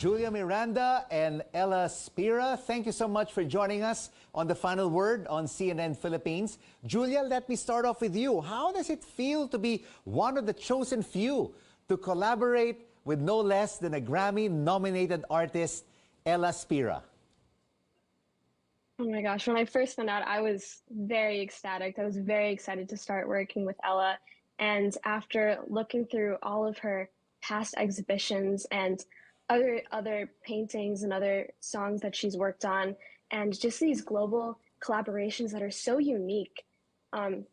Julia Miranda and Ella Spira, thank you so much for joining us on The Final Word on CNN Philippines. Julia, let me start off with you. How does it feel to be one of the chosen few to collaborate with no less than a Grammy-nominated artist, Ella Spira? Oh my gosh, when I first found out, I was very ecstatic. I was very excited to start working with Ella. And after looking through all of her past exhibitions and other paintings and other songs that she's worked on, and just these global collaborations that are so unique, um,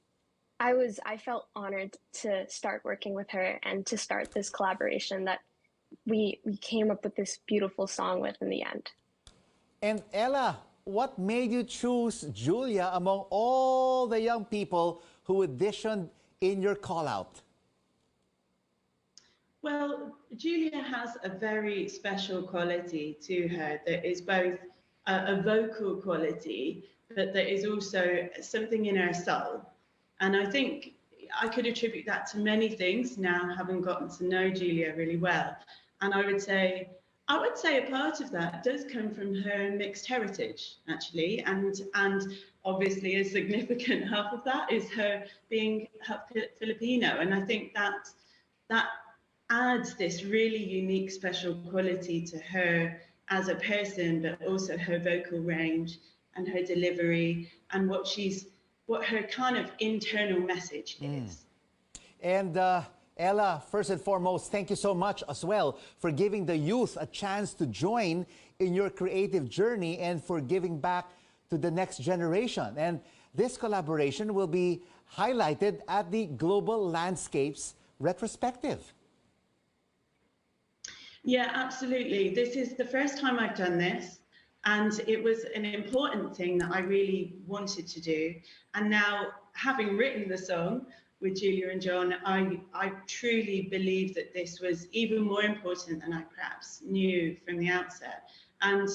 I felt honored to start working with her and to start this collaboration that we came up with this beautiful song with in the end. And Ella, what made you choose Julia among all the young people who auditioned in your call-out? Well, Julia has a very special quality to her that is both a vocal quality, but that is also something in her soul. And I think I could attribute that to many things now, having gotten to know Julia really well. And I would say a part of that does come from her mixed heritage, actually, and obviously a significant half of that is her being half Filipino. And I think that adds this really unique, special quality to her as a person, but also her vocal range and her delivery and what her kind of internal message is. And Ella, first and foremost, thank you so much as well for giving the youth a chance to join in your creative journey and for giving back to the next generation. And this collaboration will be highlighted at the Global Landscapes Retrospective. Yeah, absolutely. This is the first time I've done this, and it was an important thing that I really wanted to do. And now, having written the song with Julia and John, I truly believe that this was even more important than I perhaps knew from the outset. And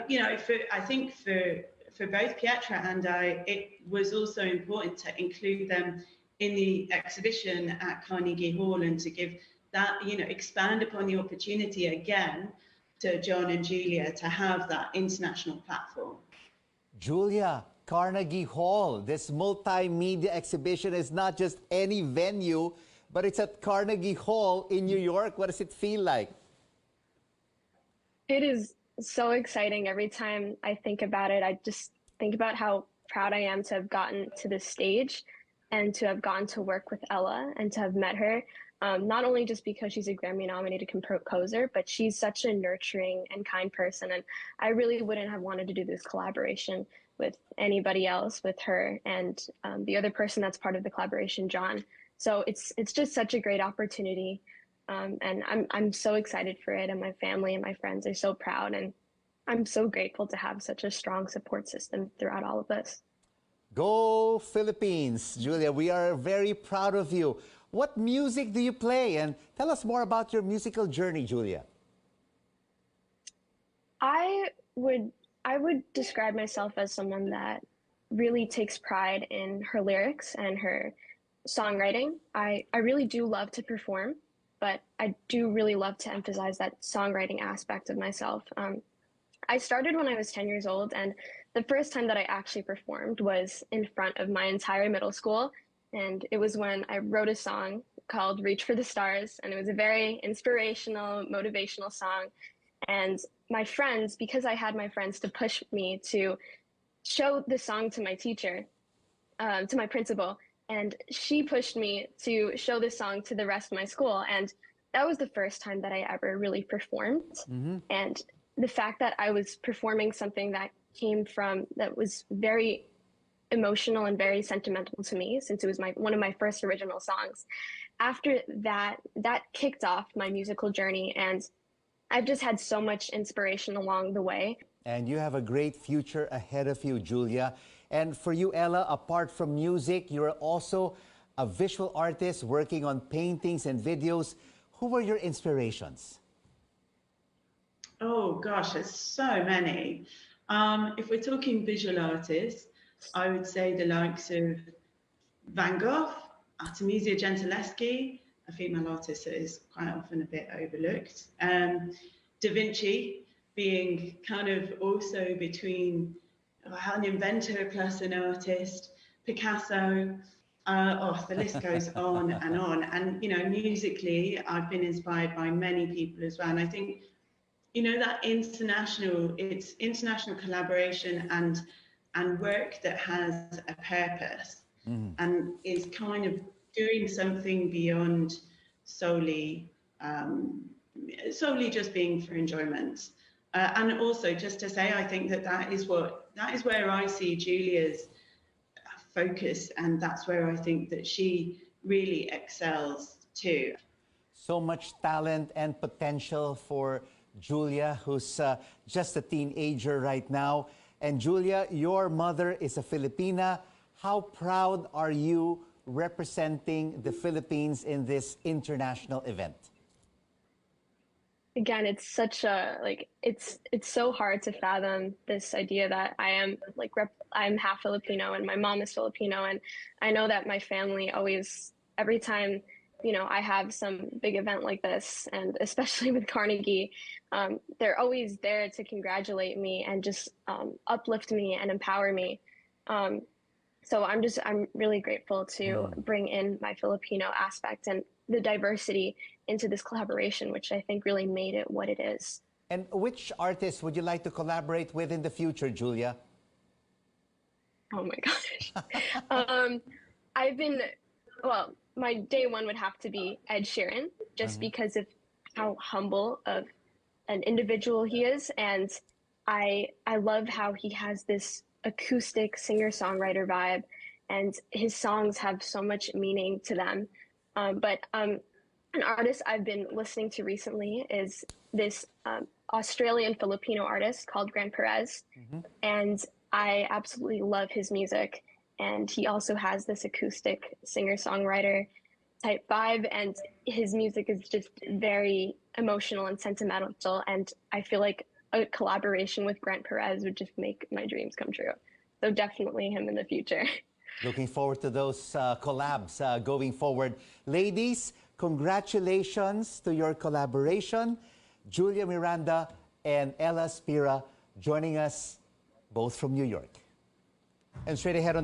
you know, I think for both Pietra and I, it was also important to include them in the exhibition at Carnegie Hall and to give that, you know, expand upon the opportunity again to John and Julia to have that international platform. Julia, Carnegie Hall, this multimedia exhibition is not just any venue, but it's at Carnegie Hall in New York. What does it feel like? It is so exciting. Every time I think about it, I just think about how proud I am to have gotten to this stage and to have gotten to work with Ella and to have met her. Not only just because she's a Grammy-nominated composer, but she's such a nurturing and kind person. And I really wouldn't have wanted to do this collaboration with anybody else, with her and the other person that's part of the collaboration, John. So it's just such a great opportunity. And I'm so excited for it. And my family and my friends are so proud. And I'm so grateful to have such a strong support system throughout all of this. Go Philippines, Julia. We are very proud of you. What music do you play? And tell us more about your musical journey, Julia. I would describe myself as someone that really takes pride in her lyrics and her songwriting. I really do love to perform, but I do really love to emphasize that songwriting aspect of myself. I started when I was 10 years old, and the first time that I actually performed was in front of my entire middle school. And it was when I wrote a song called Reach for the Stars. And it was a very inspirational, motivational song. And my friends, because I had my friends to push me to show the song to my teacher, to my principal, and she pushed me to show this song to the rest of my school. And that was the first time that I ever really performed. And the fact that I was performing something that was very emotional and very sentimental to me, since it was one of my first original songs. After that kicked off my musical journey, and I've just had so much inspiration along the way. And you have a great future ahead of you, Julia. And for you, Ella, apart from music, you're also a visual artist working on paintings and videos. Who were your inspirations? Oh gosh, there's so many. If we're talking visual artists, I would say the likes of Van Gogh, Artemisia Gentileschi, a female artist that is quite often a bit overlooked. Da Vinci being kind of also between an inventor plus an artist, Picasso. The list goes on and on. And, you know, musically, I've been inspired by many people as well. And I think, you know, that it's international collaboration and work that has a purpose and is kind of doing something beyond solely just being for enjoyment. And also, just to say, I think that is where I see Julia's focus, and that's where I think that she really excels too. So much talent and potential for Julia, who's just a teenager right now. And Julia, your mother is a Filipina. How proud are you representing the Philippines in this international event? Again, it's such a it's so hard to fathom this idea that I'm half Filipino and my mom is Filipino, and I know that my family always, every time, you know, I have some big event like this, and especially with Carnegie, they're always there to congratulate me and just uplift me and empower me. So I'm really grateful to bring in my Filipino aspect and the diversity into this collaboration, which I think really made it what it is. And which artists would you like to collaborate with in the future, Julia? Oh my gosh. My day one would have to be Ed Sheeran, just because of how humble of an individual he is. And I love how he has this acoustic singer-songwriter vibe, and his songs have so much meaning to them. But an artist I've been listening to recently is this Australian Filipino artist called Grant Perez. And I absolutely love his music. And he also has this acoustic singer-songwriter type vibe. And his music is just very emotional and sentimental. And I feel like a collaboration with Grant Perez would just make my dreams come true. So definitely him in the future. Looking forward to those collabs going forward. Ladies, congratulations to your collaboration. Julia Miranda and Ella Spira joining us both from New York. And straight ahead on